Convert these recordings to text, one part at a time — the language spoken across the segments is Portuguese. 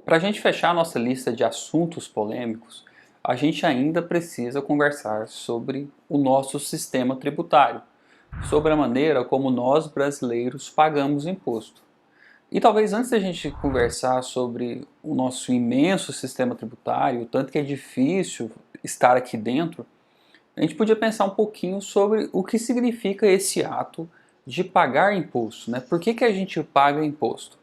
Para a gente fechar a nossa lista de assuntos polêmicos, a gente ainda precisa conversar sobre o nosso sistema tributário, sobre a maneira como nós brasileiros pagamos imposto. E talvez antes da gente conversar sobre o nosso imenso sistema tributário, o tanto que é difícil estar aqui dentro, a gente podia pensar um pouquinho sobre o que significa esse ato de pagar imposto, né? Por que a gente paga imposto?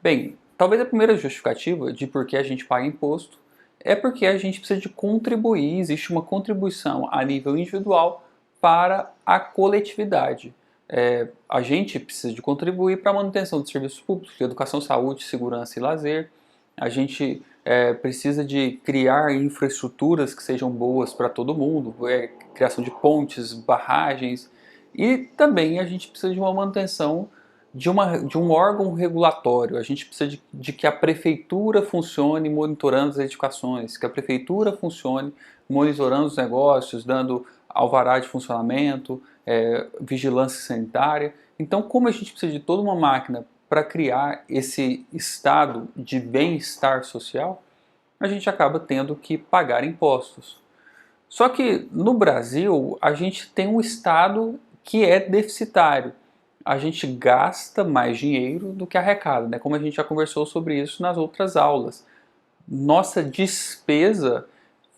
Bem, talvez a primeira justificativa de por que a gente paga imposto é porque a gente precisa de contribuir, existe uma contribuição a nível individual para a coletividade. A gente precisa de contribuir para a manutenção de serviços públicos, de educação, saúde, segurança e lazer. A gente precisa de criar infraestruturas que sejam boas para todo mundo, criação de pontes, barragens, e também a gente precisa de uma manutenção de um órgão regulatório. A gente precisa de que a prefeitura funcione monitorando as edificações, que a prefeitura funcione monitorando os negócios, dando alvará de funcionamento, vigilância sanitária. Então, como a gente precisa de toda uma máquina para criar esse estado de bem-estar social, a gente acaba tendo que pagar impostos. Só que no Brasil a gente tem um estado que é deficitário. A gente gasta mais dinheiro do que arrecada, né? Como a gente já conversou sobre isso nas outras aulas. Nossa despesa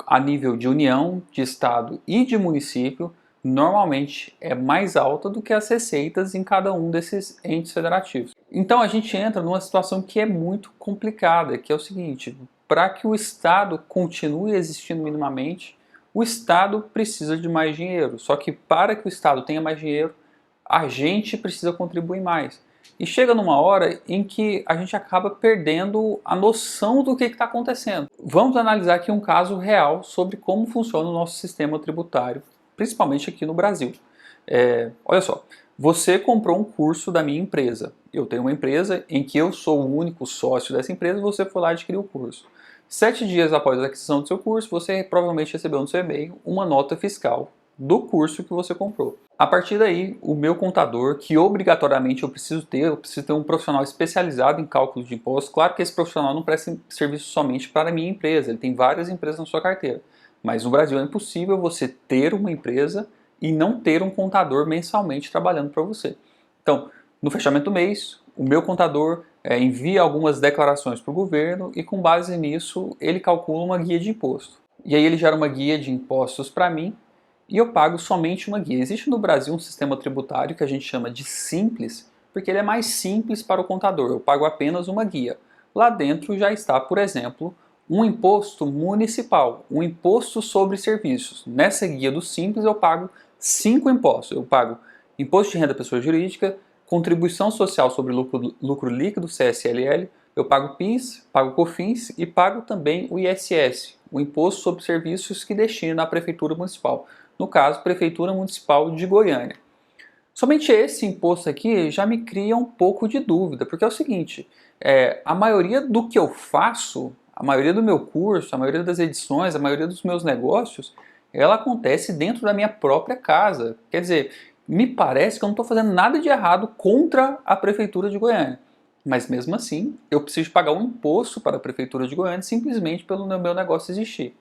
a nível de União, de Estado e de município normalmente é mais alta do que as receitas em cada um desses entes federativos. Então a gente entra numa situação que é muito complicada, que é o seguinte: para que o Estado continue existindo minimamente, o Estado precisa de mais dinheiro. Só que para que o Estado tenha mais dinheiro, a gente precisa contribuir mais. E chega numa hora em que a gente acaba perdendo a noção do que está acontecendo. Vamos analisar aqui um caso real sobre como funciona o nosso sistema tributário, principalmente aqui no Brasil. Olha só, você comprou um curso da minha empresa. Eu tenho uma empresa em que eu sou o único sócio dessa empresa e você foi lá adquirir o curso. 7 dias após a aquisição do seu curso, você provavelmente recebeu no seu e-mail uma nota fiscal do curso que você comprou. A partir daí, o meu contador, que obrigatoriamente eu preciso ter um profissional especializado em cálculo de impostos. Claro que esse profissional não presta serviço somente para a minha empresa, ele tem várias empresas na sua carteira. Mas no Brasil é impossível você ter uma empresa e não ter um contador mensalmente trabalhando para você. Então, no fechamento do mês, o meu contador envia algumas declarações para o governo e com base nisso ele calcula uma guia de imposto. E aí ele gera uma guia de impostos para mim e eu pago somente uma guia. Existe no Brasil um sistema tributário que a gente chama de simples, porque ele é mais simples para o contador. Eu pago apenas uma guia. Lá dentro já está, por exemplo, um imposto municipal, um imposto sobre serviços. Nessa guia do simples eu pago 5 impostos. Eu pago imposto de renda da pessoa jurídica, contribuição social sobre lucro líquido, CSLL, eu pago PIS, pago COFINS e pago também o ISS, o Imposto sobre Serviços que destina à Prefeitura Municipal. No caso, Prefeitura Municipal de Goiânia. Somente esse imposto aqui já me cria um pouco de dúvida, porque é o seguinte, a maioria do que eu faço, a maioria do meu curso, a maioria das edições, a maioria dos meus negócios, ela acontece dentro da minha própria casa. Quer dizer, me parece que eu não estou fazendo nada de errado contra a Prefeitura de Goiânia. Mas mesmo assim, eu preciso pagar um imposto para a Prefeitura de Goiânia simplesmente pelo meu negócio existir.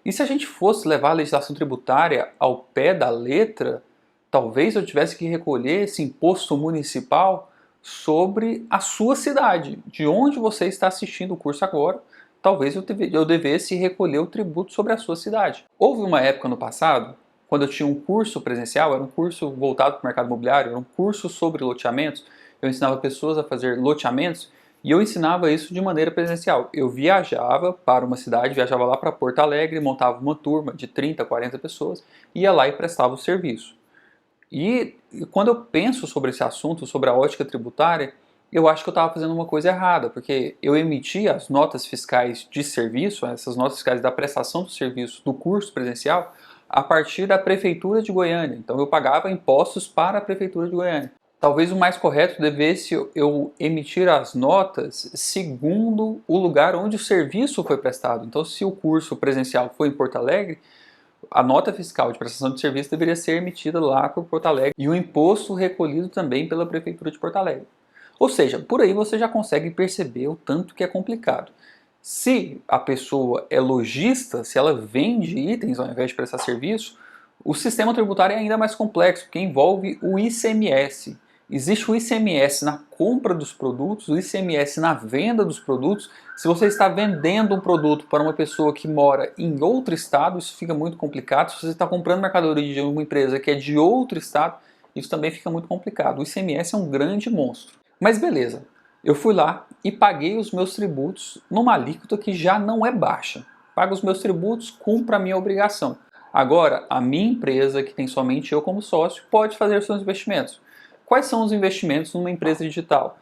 E se a gente fosse levar a legislação tributária ao pé da letra, talvez eu tivesse que recolher esse imposto municipal sobre a sua cidade, de onde você está assistindo o curso agora. Talvez eu devesse recolher o tributo sobre a sua cidade. Houve uma época no passado, quando eu tinha um curso presencial, era um curso voltado para o mercado imobiliário, era um curso sobre loteamentos, eu ensinava pessoas a fazer loteamentos, e eu ensinava isso de maneira presencial. Eu viajava para uma cidade, viajava lá para Porto Alegre, montava uma turma de 30, 40 pessoas, ia lá e prestava o serviço. E quando eu penso sobre esse assunto, sobre a ótica tributária, eu acho que eu estava fazendo uma coisa errada, porque eu emitia as notas fiscais de serviço, essas notas fiscais da prestação do serviço do curso presencial, a partir da Prefeitura de Goiânia. Então eu pagava impostos para a Prefeitura de Goiânia. Talvez o mais correto devesse eu emitir as notas segundo o lugar onde o serviço foi prestado. Então, se o curso presencial foi em Porto Alegre, a nota fiscal de prestação de serviço deveria ser emitida lá por Porto Alegre e o imposto recolhido também pela Prefeitura de Porto Alegre. Ou seja, por aí você já consegue perceber o tanto que é complicado. Se a pessoa é lojista, se ela vende itens ao invés de prestar serviço, o sistema tributário é ainda mais complexo, porque envolve o ICMS. Existe o ICMS na compra dos produtos, o ICMS na venda dos produtos. Se você está vendendo um produto para uma pessoa que mora em outro estado, isso fica muito complicado. Se você está comprando mercadoria de uma empresa que é de outro estado, isso também fica muito complicado. O ICMS é um grande monstro. Mas beleza, eu fui lá e paguei os meus tributos numa alíquota que já não é baixa. Pago os meus tributos, cumpro a minha obrigação. Agora, a minha empresa, que tem somente eu como sócio, pode fazer seus investimentos. Quais são os investimentos numa empresa digital?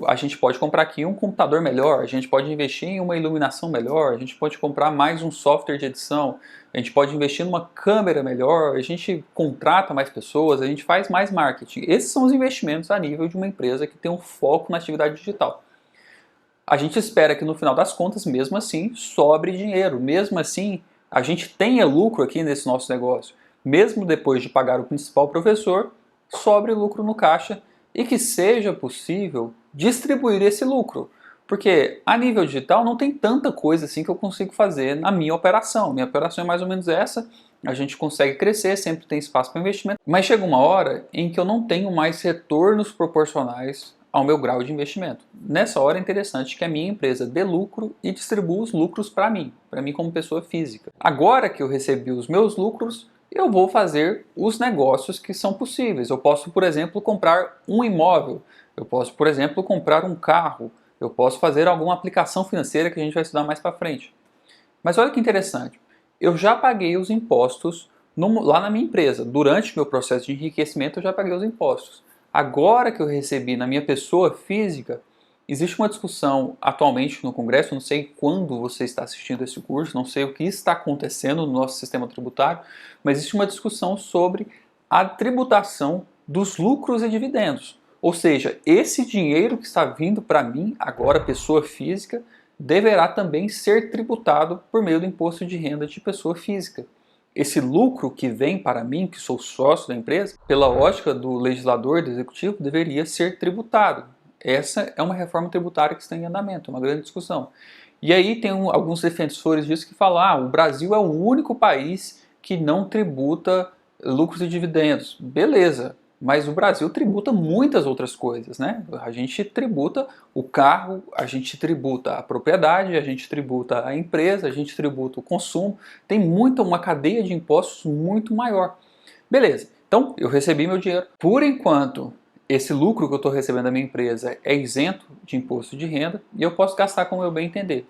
A gente pode comprar aqui um computador melhor, a gente pode investir em uma iluminação melhor, a gente pode comprar mais um software de edição, a gente pode investir numa câmera melhor, a gente contrata mais pessoas, a gente faz mais marketing. Esses são os investimentos a nível de uma empresa que tem um foco na atividade digital. A gente espera que no final das contas, mesmo assim, sobre dinheiro, mesmo assim, a gente tenha lucro aqui nesse nosso negócio. Mesmo depois de pagar o principal professor, sobre lucro no caixa e que seja possível distribuir esse lucro. Porque a nível digital não tem tanta coisa assim que eu consigo fazer na minha operação. Minha operação é mais ou menos essa, a gente consegue crescer, sempre tem espaço para investimento, mas chega uma hora em que eu não tenho mais retornos proporcionais ao meu grau de investimento. Nessa hora é interessante que a minha empresa dê lucro e distribua os lucros para mim como pessoa física. Agora que eu recebi os meus lucros, eu vou fazer os negócios que são possíveis. Eu posso, por exemplo, comprar um imóvel, eu posso, por exemplo, comprar um carro, eu posso fazer alguma aplicação financeira que a gente vai estudar mais para frente. Mas olha que interessante, eu já paguei os impostos lá na minha empresa. Durante o meu processo de enriquecimento eu já paguei os impostos. Agora que eu recebi na minha pessoa física, existe uma discussão atualmente no Congresso, não sei quando você está assistindo esse curso, não sei o que está acontecendo no nosso sistema tributário, mas existe uma discussão sobre a tributação dos lucros e dividendos. Ou seja, esse dinheiro que está vindo para mim, agora pessoa física, deverá também ser tributado por meio do imposto de renda de pessoa física. Esse lucro que vem para mim, que sou sócio da empresa, pela lógica do legislador, do executivo, deveria ser tributado. Essa é uma reforma tributária que está em andamento, é uma grande discussão. E aí tem alguns defensores disso que falam, o Brasil é o único país que não tributa lucros e dividendos. Beleza, mas o Brasil tributa muitas outras coisas, né? A gente tributa o carro, a gente tributa a propriedade, a gente tributa a empresa, a gente tributa o consumo. Tem uma cadeia de impostos muito maior. Beleza, então eu recebi meu dinheiro. Por enquanto, esse lucro que eu estou recebendo da minha empresa é isento de imposto de renda e eu posso gastar como eu bem entender.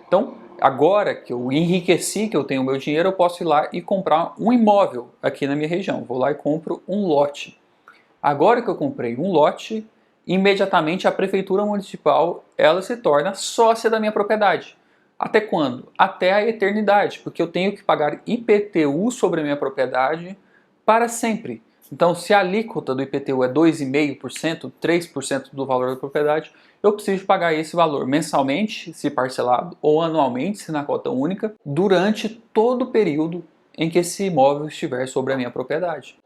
Então, agora que eu enriqueci, que eu tenho o meu dinheiro, eu posso ir lá e comprar um imóvel aqui na minha região. Vou lá e compro um lote. Agora que eu comprei um lote, imediatamente a prefeitura municipal ela se torna sócia da minha propriedade. Até quando? Até a eternidade, porque eu tenho que pagar IPTU sobre a minha propriedade para sempre. Então, se a alíquota do IPTU é 2,5%, 3% do valor da propriedade, eu preciso pagar esse valor mensalmente, se parcelado, ou anualmente, se na cota única, durante todo o período em que esse imóvel estiver sobre a minha propriedade.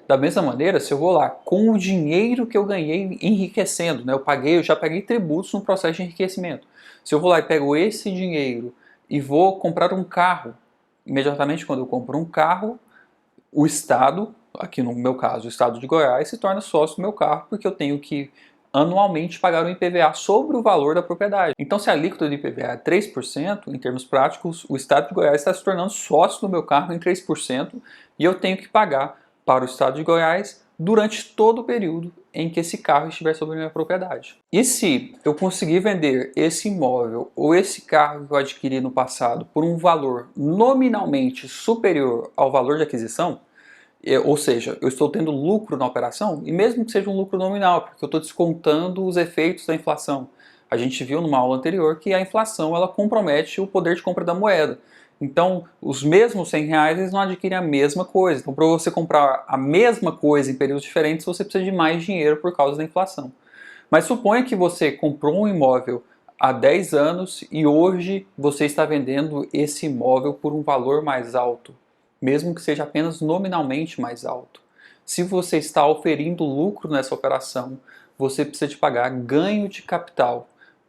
Da mesma maneira, se eu vou lá com o dinheiro que eu ganhei enriquecendo, né, eu já paguei tributos no processo de enriquecimento. Se eu vou lá e pego esse dinheiro e vou comprar um carro, imediatamente quando eu compro um carro, o Estado, aqui no meu caso, o Estado de Goiás, se torna sócio do meu carro, porque eu tenho que anualmente pagar o IPVA sobre o valor da propriedade. Então, se a alíquota do IPVA é 3%, em termos práticos, o Estado de Goiás está se tornando sócio do meu carro em 3%, e eu tenho que pagar para o Estado de Goiás durante todo o período em que esse carro estiver sobre a minha propriedade. E se eu conseguir vender esse imóvel ou esse carro que eu adquiri no passado por um valor nominalmente superior ao valor de aquisição, ou seja, eu estou tendo lucro na operação, e mesmo que seja um lucro nominal, porque eu estou descontando os efeitos da inflação. A gente viu numa aula anterior que a inflação ela compromete o poder de compra da moeda. Então, os mesmos R$100 eles não adquirem a mesma coisa. Então, para você comprar a mesma coisa em períodos diferentes, você precisa de mais dinheiro por causa da inflação. Mas suponha que você comprou um imóvel há 10 anos e hoje você está vendendo esse imóvel por um valor mais alto, mesmo que seja apenas nominalmente mais alto. Se você está oferindo lucro nessa operação, você precisa de pagar ganho de capital.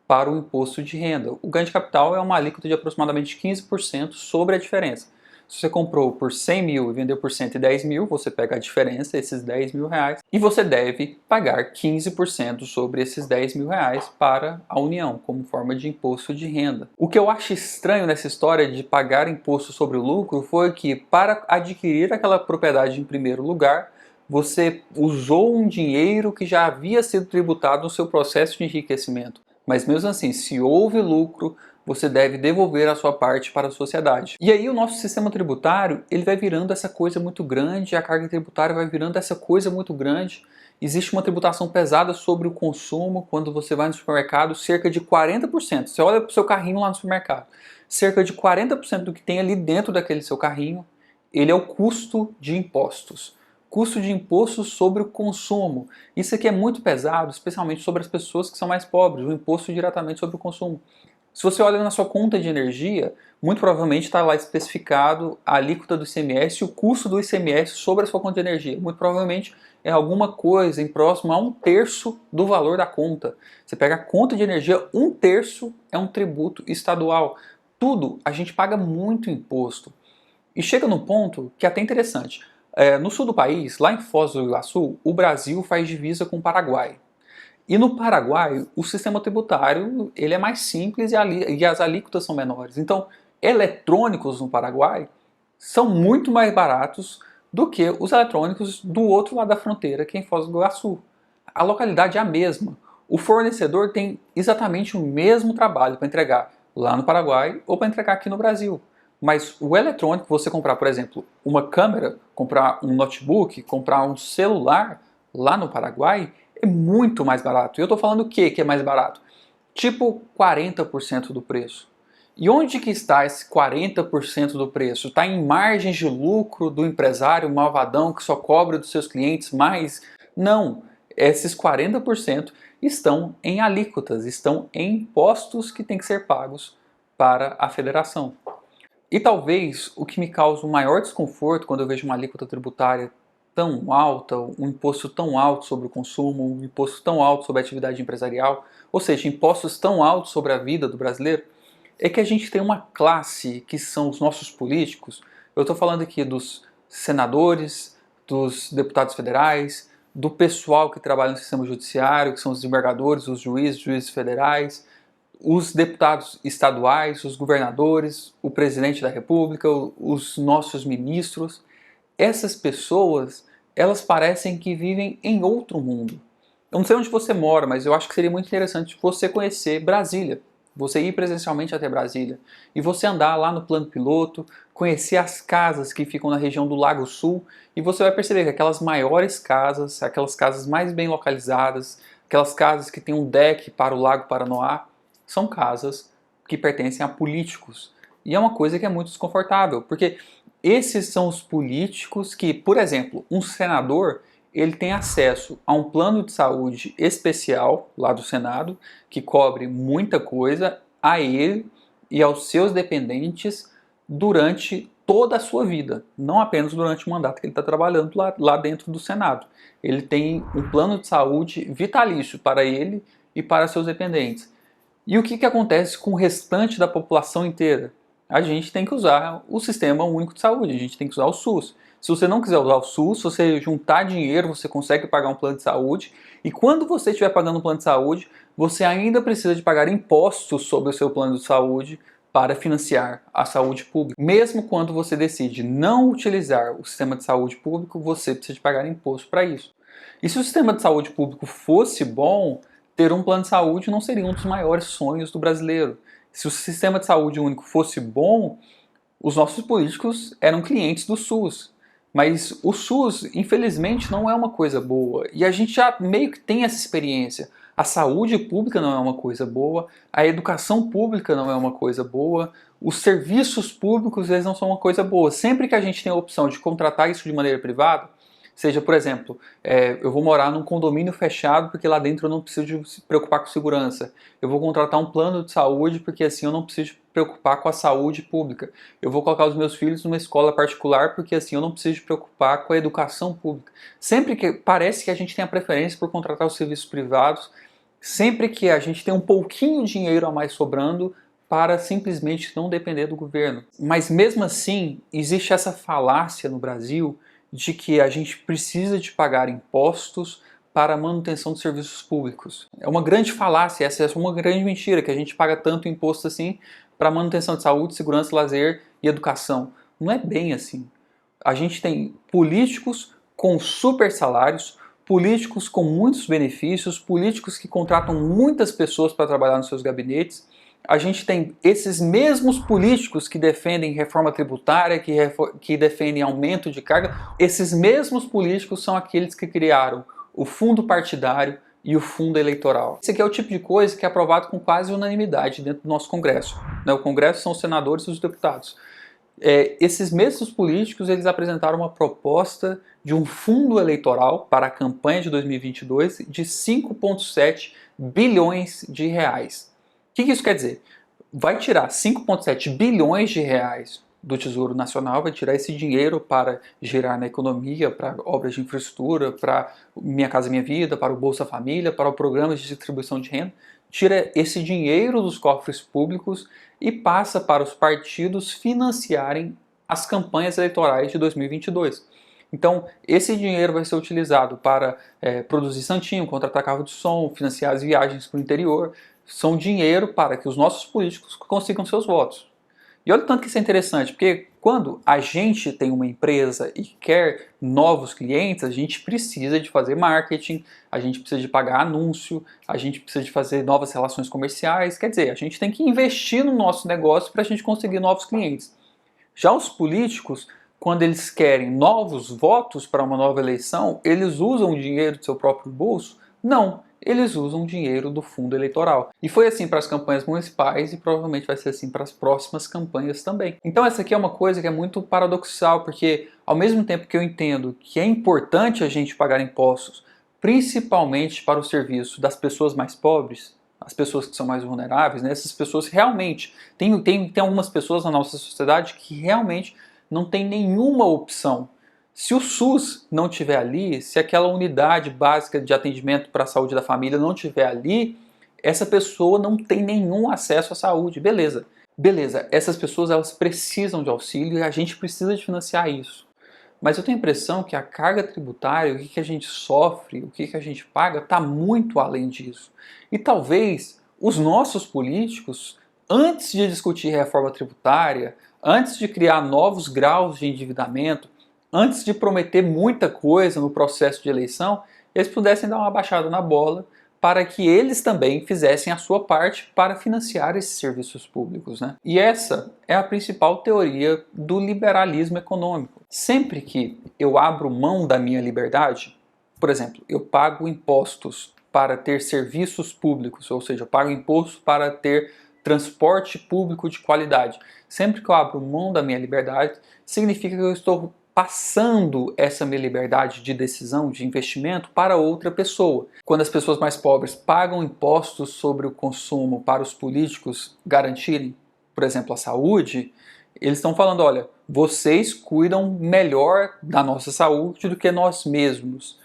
para o imposto de renda. O ganho de capital é uma alíquota de aproximadamente 15% sobre a diferença. Se você comprou por 100 mil e vendeu por 110 mil, você pega a diferença, esses 10 mil reais, e você deve pagar 15% sobre esses 10 mil reais para a União, como forma de imposto de renda. O que eu acho estranho nessa história de pagar imposto sobre o lucro foi que, para adquirir aquela propriedade em primeiro lugar, você usou um dinheiro que já havia sido tributado no seu processo de enriquecimento. Mas mesmo assim, se houve lucro, você deve devolver a sua parte para a sociedade. E aí o nosso sistema tributário, ele vai virando essa coisa muito grande, a carga tributária vai virando essa coisa muito grande. Existe uma tributação pesada sobre o consumo quando você vai no supermercado, cerca de 40%. Você olha para o seu carrinho lá no supermercado, cerca de 40% do que tem ali dentro daquele seu carrinho, ele é o custo de impostos. Custo de imposto sobre o consumo. Isso aqui é muito pesado, especialmente sobre as pessoas que são mais pobres, o imposto diretamente sobre o consumo. Se você olha na sua conta de energia, muito provavelmente está lá especificado a alíquota do ICMS e o custo do ICMS sobre a sua conta de energia. Muito provavelmente é alguma coisa em próximo a 1/3 do valor da conta. Você pega a conta de energia, 1/3 é um tributo estadual. Tudo, a gente paga muito imposto. E chega num ponto que é até interessante. No sul do país, lá em Foz do Iguaçu, o Brasil faz divisa com o Paraguai. E no Paraguai, o sistema tributário ele é mais simples e as alíquotas são menores. Então, eletrônicos no Paraguai são muito mais baratos do que os eletrônicos do outro lado da fronteira, que é em Foz do Iguaçu. A localidade é a mesma. O fornecedor tem exatamente o mesmo trabalho para entregar lá no Paraguai ou para entregar aqui no Brasil. Mas o eletrônico, você comprar, por exemplo, uma câmera, comprar um notebook, comprar um celular lá no Paraguai, é muito mais barato. E eu estou falando o que é mais barato? Tipo 40% do preço. E onde que está esse 40% do preço? Está em margens de lucro do empresário malvadão que só cobra dos seus clientes mais? Não, esses 40% estão em alíquotas, estão em impostos que têm que ser pagos para a federação. E talvez o que me causa o maior desconforto quando eu vejo uma alíquota tributária tão alta, um imposto tão alto sobre o consumo, um imposto tão alto sobre a atividade empresarial, ou seja, impostos tão altos sobre a vida do brasileiro, é que a gente tem uma classe que são os nossos políticos. Eu estou falando aqui dos senadores, dos deputados federais, do pessoal que trabalha no sistema judiciário, que são os desembargadores, os juízes federais, os deputados estaduais, os governadores, o presidente da República, os nossos ministros. Essas pessoas, elas parecem que vivem em outro mundo. Eu não sei onde você mora, mas eu acho que seria muito interessante você conhecer Brasília. Você ir presencialmente até Brasília e você andar lá no plano piloto, conhecer as casas que ficam na região do Lago Sul e você vai perceber que aquelas maiores casas, aquelas casas mais bem localizadas, aquelas casas que têm um deck para o Lago Paranoá, são casas que pertencem a políticos. E é uma coisa que é muito desconfortável, porque esses são os políticos que, por exemplo, um senador, ele tem acesso a um plano de saúde especial lá do Senado, que cobre muita coisa a ele e aos seus dependentes durante toda a sua vida, não apenas durante o mandato que ele está trabalhando lá dentro do Senado. Ele tem um plano de saúde vitalício para ele e para seus dependentes. E o que acontece com o restante da população inteira? A gente tem que usar o Sistema Único de Saúde, a gente tem que usar o SUS. Se você não quiser usar o SUS, se você juntar dinheiro, você consegue pagar um plano de saúde. E quando você estiver pagando um plano de saúde, você ainda precisa de pagar impostos sobre o seu plano de saúde para financiar a saúde pública. Mesmo quando você decide não utilizar o sistema de saúde público, você precisa de pagar imposto para isso. E se o sistema de saúde público fosse bom, ter um plano de saúde não seria um dos maiores sonhos do brasileiro. Se o sistema de saúde único fosse bom, os nossos políticos eram clientes do SUS. Mas o SUS, infelizmente, não é uma coisa boa. E a gente já meio que tem essa experiência. A saúde pública não é uma coisa boa, a educação pública não é uma coisa boa, os serviços públicos eles não são uma coisa boa. Sempre que a gente tem a opção de contratar isso de maneira privada, seja, por exemplo, eu vou morar num condomínio fechado porque lá dentro eu não preciso de se preocupar com segurança. Eu vou contratar um plano de saúde porque assim eu não preciso de preocupar com a saúde pública. Eu vou colocar os meus filhos numa escola particular porque assim eu não preciso de preocupar com a educação pública. Sempre que parece que a gente tem a preferência por contratar os serviços privados Sempre que a gente tem um pouquinho de dinheiro a mais sobrando para simplesmente não depender do governo. Mas mesmo assim, existe essa falácia no Brasil de que a gente precisa de pagar impostos para a manutenção de serviços públicos. É uma grande falácia, essa é uma grande mentira, que a gente paga tanto imposto assim para a manutenção de saúde, segurança, lazer e educação. Não é bem assim. A gente tem políticos com super salários, políticos com muitos benefícios, políticos que contratam muitas pessoas para trabalhar nos seus gabinetes. A gente tem esses mesmos políticos que defendem reforma tributária, que defendem aumento de carga. Esses mesmos políticos são aqueles que criaram o fundo partidário e o fundo eleitoral. Esse aqui é o tipo de coisa que é aprovado com quase unanimidade dentro do nosso Congresso. O Congresso são os senadores e os deputados. Esses mesmos políticos eles apresentaram uma proposta de um fundo eleitoral para a campanha de 2022 de 5,7 bilhões de reais. O que isso quer dizer? Vai tirar 5,7 bilhões de reais do Tesouro Nacional, vai tirar esse dinheiro para gerar na economia, para obras de infraestrutura, para Minha Casa Minha Vida, para o Bolsa Família, para o programa de distribuição de renda, tira esse dinheiro dos cofres públicos e passa para os partidos financiarem as campanhas eleitorais de 2022. Então, esse dinheiro vai ser utilizado para produzir santinho, contratar carro de som, financiar as viagens para o interior. São dinheiro para que os nossos políticos consigam seus votos. E olha o tanto que isso é interessante, porque quando a gente tem uma empresa e quer novos clientes, a gente precisa de fazer marketing, a gente precisa de pagar anúncio, a gente precisa de fazer novas relações comerciais, quer dizer, a gente tem que investir no nosso negócio para a gente conseguir novos clientes. Já os políticos, quando eles querem novos votos para uma nova eleição, eles usam o dinheiro do seu próprio bolso? Não. Eles usam dinheiro do fundo eleitoral. E foi assim para as campanhas municipais e provavelmente vai ser assim para as próximas campanhas também. Então essa aqui é uma coisa que é muito paradoxal, porque ao mesmo tempo que eu entendo que é importante a gente pagar impostos, principalmente para o serviço das pessoas mais pobres, as pessoas que são mais vulneráveis, né? Essas pessoas realmente, tem algumas pessoas na nossa sociedade que realmente não tem nenhuma opção. Se o SUS não tiver ali, se aquela unidade básica de atendimento para a saúde da família não tiver ali, essa pessoa não tem nenhum acesso à saúde. Beleza. Beleza, essas pessoas elas precisam de auxílio e a gente precisa de financiar isso. Mas eu tenho a impressão que a carga tributária, o que a gente sofre, o que a gente paga, está muito além disso. E talvez os nossos políticos, antes de discutir reforma tributária, antes de criar novos graus de endividamento, antes de prometer muita coisa no processo de eleição, eles pudessem dar uma baixada na bola para que eles também fizessem a sua parte para financiar esses serviços públicos, né? E essa é a principal teoria do liberalismo econômico. Sempre que eu abro mão da minha liberdade, por exemplo, eu pago impostos para ter serviços públicos, ou seja, eu pago imposto para ter transporte público de qualidade. Sempre que eu abro mão da minha liberdade, significa que eu estou passando essa minha liberdade de decisão, de investimento, para outra pessoa. Quando as pessoas mais pobres pagam impostos sobre o consumo para os políticos garantirem, por exemplo, a saúde, eles estão falando, olha, vocês cuidam melhor da nossa saúde do que nós mesmos.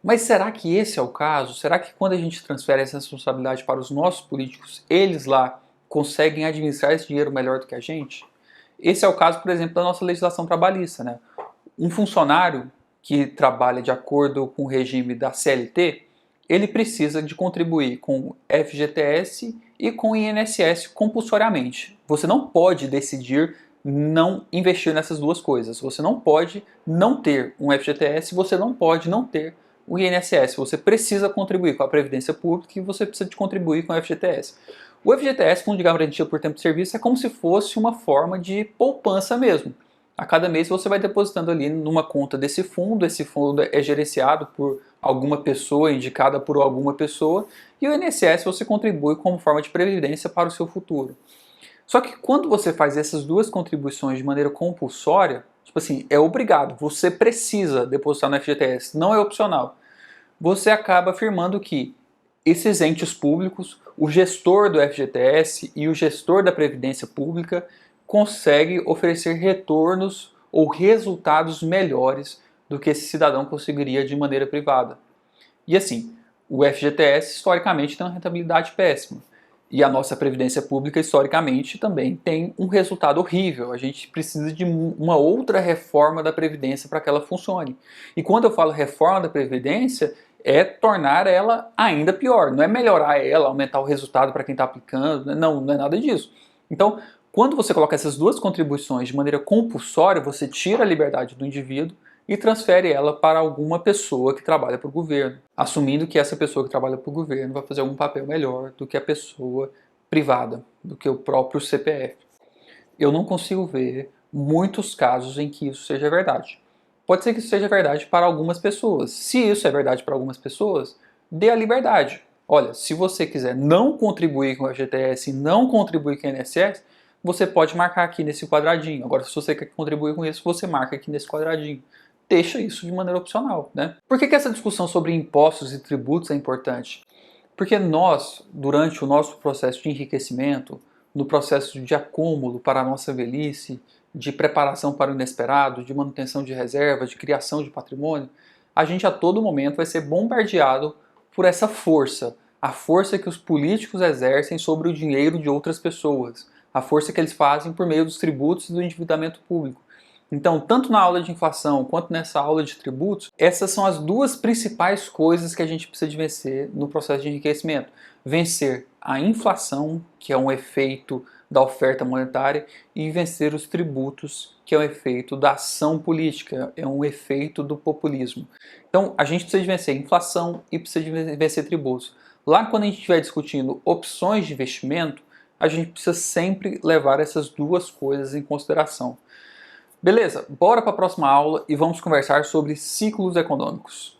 Mas será que esse é o caso? Será que quando a gente transfere essa responsabilidade para os nossos políticos, eles lá conseguem administrar esse dinheiro melhor do que a gente? Esse é o caso, por exemplo, da nossa legislação trabalhista, né? Um funcionário que trabalha de acordo com o regime da CLT, ele precisa de contribuir com o FGTS e com o INSS compulsoriamente. Você não pode decidir não investir nessas duas coisas. Você não pode não ter um FGTS, você não pode não ter o INSS. Você precisa contribuir com a Previdência Pública e você precisa de contribuir com o FGTS. O FGTS, Fundo de Garantia por Tempo de Serviço, é como se fosse uma forma de poupança mesmo. A cada mês você vai depositando ali numa conta desse fundo, esse fundo é gerenciado por alguma pessoa, indicada por alguma pessoa, e o INSS você contribui como forma de previdência para o seu futuro. Só que quando você faz essas duas contribuições de maneira compulsória, tipo assim, é obrigado, você precisa depositar no FGTS, não é opcional, você acaba afirmando que esses entes públicos, o gestor do FGTS e o gestor da Previdência Pública consegue oferecer retornos ou resultados melhores do que esse cidadão conseguiria de maneira privada. E assim, O FGTS, historicamente, tem uma rentabilidade péssima. E a nossa Previdência Pública, historicamente, também tem um resultado horrível. A gente precisa de uma outra reforma da Previdência para que ela funcione. E quando eu falo reforma da Previdência, é tornar ela ainda pior. Não é melhorar ela, aumentar o resultado para quem está aplicando. Não, não é nada disso. Então, quando você coloca essas duas contribuições de maneira compulsória, você tira a liberdade do indivíduo e transfere ela para alguma pessoa que trabalha para o governo, assumindo que essa pessoa que trabalha para o governo vai fazer algum papel melhor do que a pessoa privada, do que o próprio CPF. Eu não consigo ver muitos casos em que isso seja verdade. Pode ser que isso seja verdade para algumas pessoas. Se isso é verdade para algumas pessoas, dê a liberdade. Olha, se você quiser não contribuir com o FGTS e não contribuir com o INSS, você pode marcar aqui nesse quadradinho. Agora, se você quer contribuir com isso, você marca aqui nesse quadradinho. Deixa isso de maneira opcional, né? Por que essa discussão sobre impostos e tributos é importante? Porque nós, durante o nosso processo de enriquecimento, no processo de acúmulo para a nossa velhice, de preparação para o inesperado, de manutenção de reserva, de criação de patrimônio, a gente a todo momento vai ser bombardeado por essa força, a força que os políticos exercem sobre o dinheiro de outras pessoas, a força que eles fazem por meio dos tributos e do endividamento público. Então, tanto na aula de inflação quanto nessa aula de tributos, essas são as duas principais coisas que a gente precisa de vencer no processo de enriquecimento. Vencer a inflação, que é um efeito da oferta monetária, e vencer os tributos, que é um efeito da ação política, é um efeito do populismo. Então, a gente precisa de vencer inflação e precisa de vencer tributos. Lá, quando a gente estiver discutindo opções de investimento, a gente precisa sempre levar essas duas coisas em consideração. Beleza, bora para a próxima aula e vamos conversar sobre ciclos econômicos.